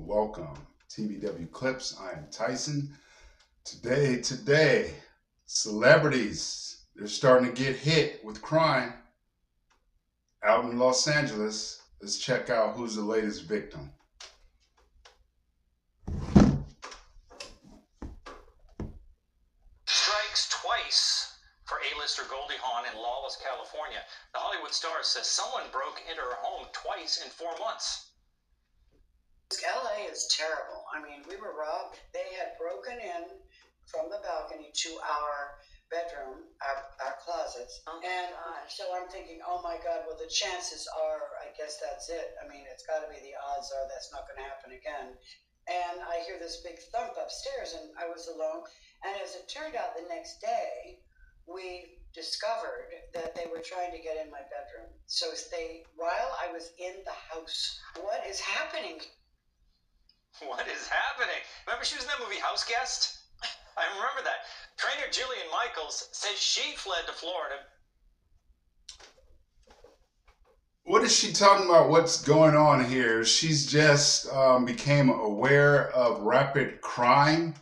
Welcome. TBW Clips. I am Tyson. Today, celebrities, they're starting to get hit with crime out in Los Angeles. Let's check out who's the latest victim. Strikes twice for A-lister Goldie Hawn in lawless California. The Hollywood star says someone broke into her home twice in 4 months. LA is terrible. I mean, we were robbed. They had broken in from the balcony to our bedroom, our closets. And so I'm thinking, oh my God, well, the chances are, I guess that's it. I mean, it's got to be the odds are that's not going to happen again. And I hear this big thump upstairs, and I was alone. And as it turned out, the next day, we discovered that they were trying to get in my bedroom. So while I was in the house, what is happening? What is happening? Remember she was in that movie House Guest? I remember that. Trainer Jillian Michaels says she fled to Florida. What is she talking about? What's going on here? She's just became aware of rapid crime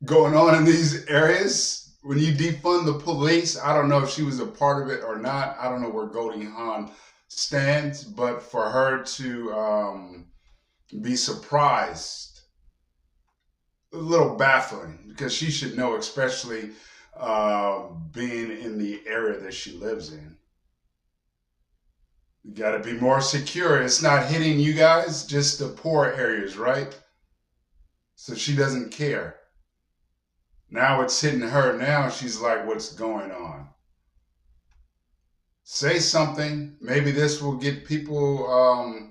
going on in these areas. When you defund the police, I don't know if she was a part of it or not. I don't know where Goldie Hawn stands, but for her to be surprised, a little baffling, because she should know, especially being in the area that she lives in. You got to be more secure. It's not hitting you guys, just the poor areas, right? So she doesn't care. Now it's hitting her. Now she's like, what's going on? Say something. Maybe this will get people...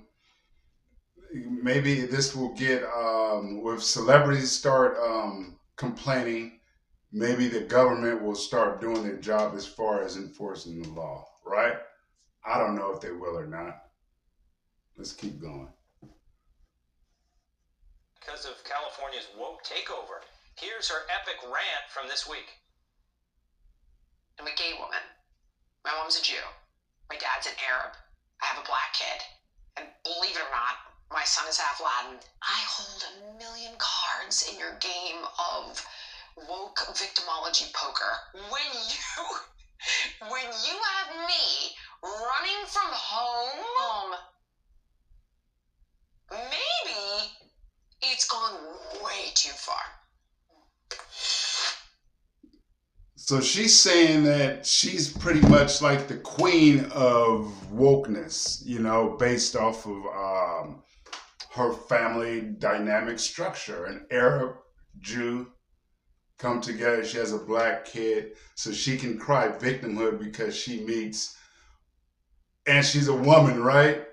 maybe this will get if celebrities start complaining, maybe the government will start doing their job as far as enforcing the law, right? I don't know if they will or not. Let's keep going. Because of California's woke takeover. Here's her epic rant from this week. I'm a gay woman. My mom's a Jew. My dad's an Arab. I have a black kid. And believe it or not, my son is half Latin. I hold 1 million cards in your game of woke victimology poker. When you have me running from home, maybe it's gone way too far. So she's saying that she's pretty much like the queen of wokeness, based off of her family dynamic structure. An Arab, Jew come together. She has a black kid, so she can cry victimhood because she meets, and she's a woman, right?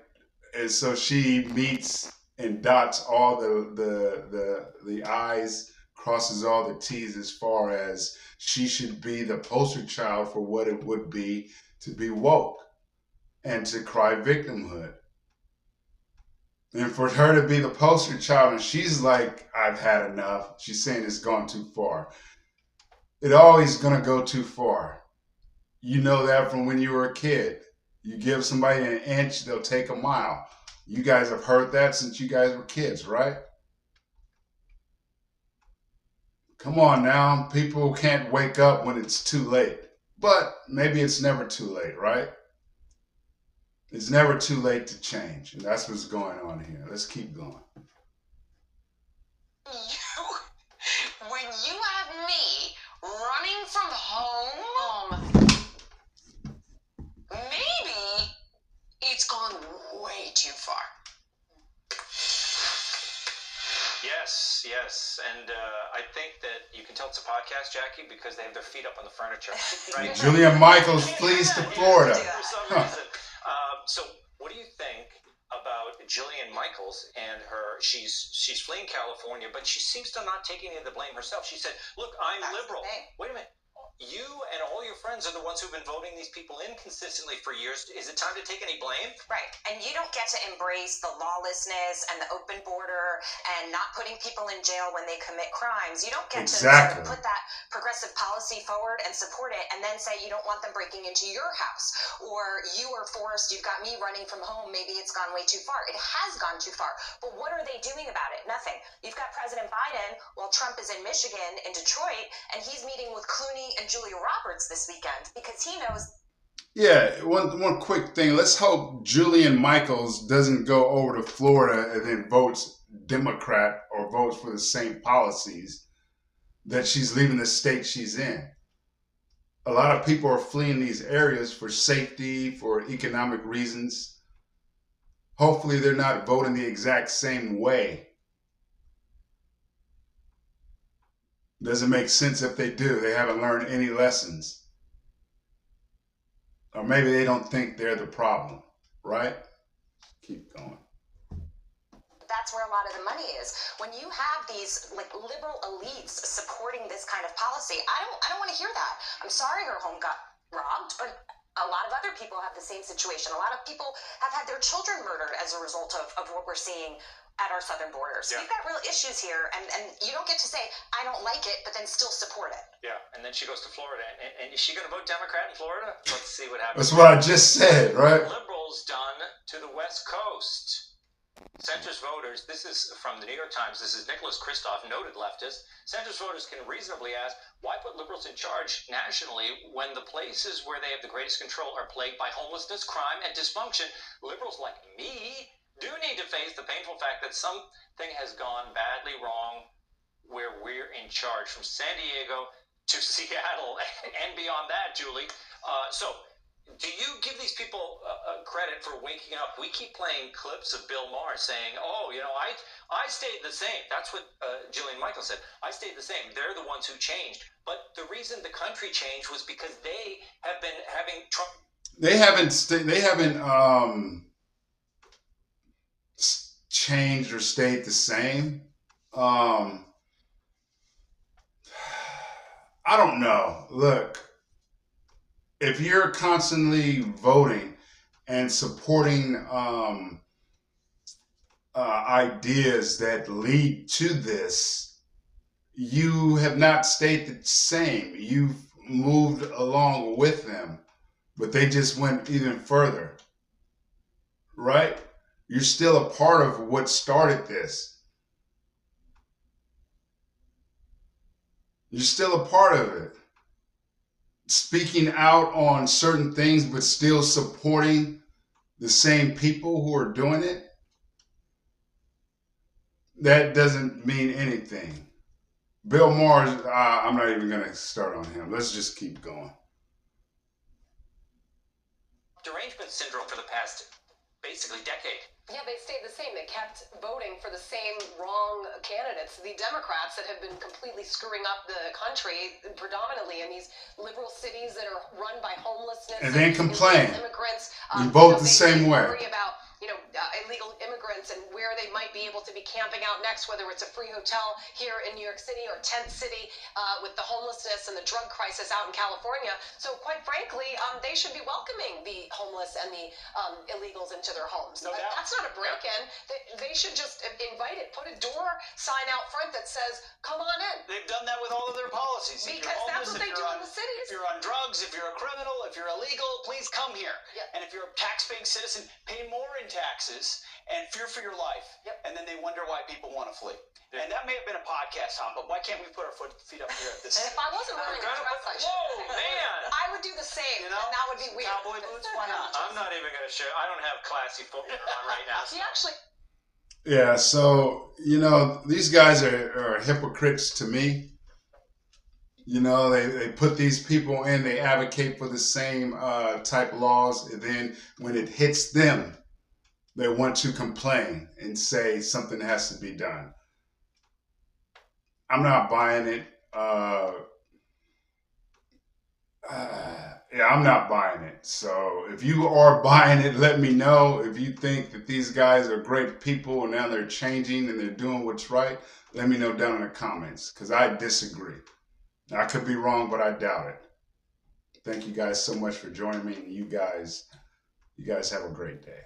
And so she meets and dots all the I's, crosses all the T's as far as she should be the poster child for what it would be to be woke and to cry victimhood. And for her to be the poster child, and she's like, I've had enough. She's saying it's gone too far. It always gonna go too far. You know that from when you were a kid. You give somebody an inch, they'll take a mile. You guys have heard that since you guys were kids, right? Come on now. People can't wake up when it's too late. But maybe it's never too late, right? It's never too late to change. And that's what's going on here. Let's keep going. When you have me running from home, maybe it's gone way too far. Yes. And I think that you can tell it's a podcast, Jackie, because they have their feet up on the furniture. Right? Jillian Michaels flees to Florida. For some reason. So what do you think about Jillian Michaels and her? She's fleeing California, but she seems to not take any of the blame herself. She said, look, I'm liberal. Wait a minute. You and all your friends are the ones who've been voting these people in consistently for years. Is it time to take any blame? Right. And you don't get to embrace the lawlessness and the open border and not putting people in jail when they commit crimes. You don't get to sort of put that progressive policy forward and support it and then say you don't want them breaking into your house, or you are forced, you've got me running from home, maybe it's gone way too far. It has gone too far. But what are they doing about it? Nothing. You've got President Biden while Trump is in Michigan, in Detroit, and he's meeting with Clooney and Julia Roberts this weekend because he knows. Yeah, one quick thing. Let's hope Julian Michaels doesn't go over to Florida and then votes Democrat or votes for the same policies that she's leaving the state she's in. A lot of people are fleeing these areas for safety, for economic reasons. Hopefully they're not voting the exact same way. Doesn't make sense if they do. They haven't learned any lessons. Or maybe they don't think they're the problem, right? Keep going. That's where a lot of the money is. When you have these like liberal elites supporting this kind of policy, I don't want to hear that. I'm sorry her home got robbed, but a lot of other people have the same situation. A lot of people have had their children murdered as a result of what we're seeing at our southern border. So we've got real issues here, and you don't get to say, I don't like it, but then still support it. Yeah, and then she goes to Florida. And is she going to vote Democrat in Florida? Let's see what happens. That's what I just said, right? Liberals done to the West Coast. Centrist voters, this is from the New York Times, this is Nicholas Kristof, noted leftist. Centrist voters can reasonably ask, why put liberals in charge nationally when the places where they have the greatest control are plagued by homelessness, crime, and dysfunction? Liberals like me do need to face the painful fact that something has gone badly wrong where we're in charge, from San Diego to Seattle and beyond that, Julie. So do you give these people credit for waking up? We keep playing clips of Bill Maher saying, oh, you know, I stayed the same. That's what Jillian Michaels said. I stayed the same. They're the ones who changed. But the reason the country changed was because they have been having Trump. They haven't changed or stayed the same. I don't know. Look, if you're constantly voting and supporting ideas that lead to this, you have not stayed the same. You've moved along with them, but they just went even further, right? You're still a part of what started this. You're still a part of it. Speaking out on certain things, but still supporting the same people who are doing it, that doesn't mean anything. Bill Maher, I'm not even going to start on him. Let's just keep going. Derangement syndrome for the past basically decade. Yeah, they stayed the same. They kept voting for the same wrong candidates. The Democrats that have been completely screwing up the country, predominantly in these liberal cities that are run by homelessness. And then complain. Immigrants. You vote the same way. Worry about, illegal immigrants and where they might be able to be camping out next, whether it's a free hotel here in New York City or tent city, with the homelessness and the drug crisis out in California. So quite frankly, they should be welcoming the homeless and the illegals into their homes. No doubt. That's not a break-in. They should just invite it. Put a door sign out front that says, come on in. They've done that with all of their policies. Because that's what they do in the cities. If you're on drugs, if you're a criminal, if you're illegal, please come here. Yep. And if you're a tax-paying citizen, pay more in taxes and fear for your life. Yep. And then they wonder why people want to flee. And that may have been a podcast, Tom, but why can't we put our feet up here at this? And if I wasn't wearing a dress, I should. Whoa, man! I would do the same, You know, and that would be weird. Cowboy boots? Why not? I'm not even going to share. I don't have classy footwear on right now. He actually. Yeah, so, these guys are hypocrites to me. They put these people in, they advocate for the same type laws, and then when it hits them, they want to complain and say something has to be done. I'm not buying it. I'm not buying it. So if you are buying it, let me know. If you think that these guys are great people and now they're changing and they're doing what's right, let me know down in the comments, because I disagree. I could be wrong, but I doubt it. Thank you guys so much for joining me, and you guys have a great day.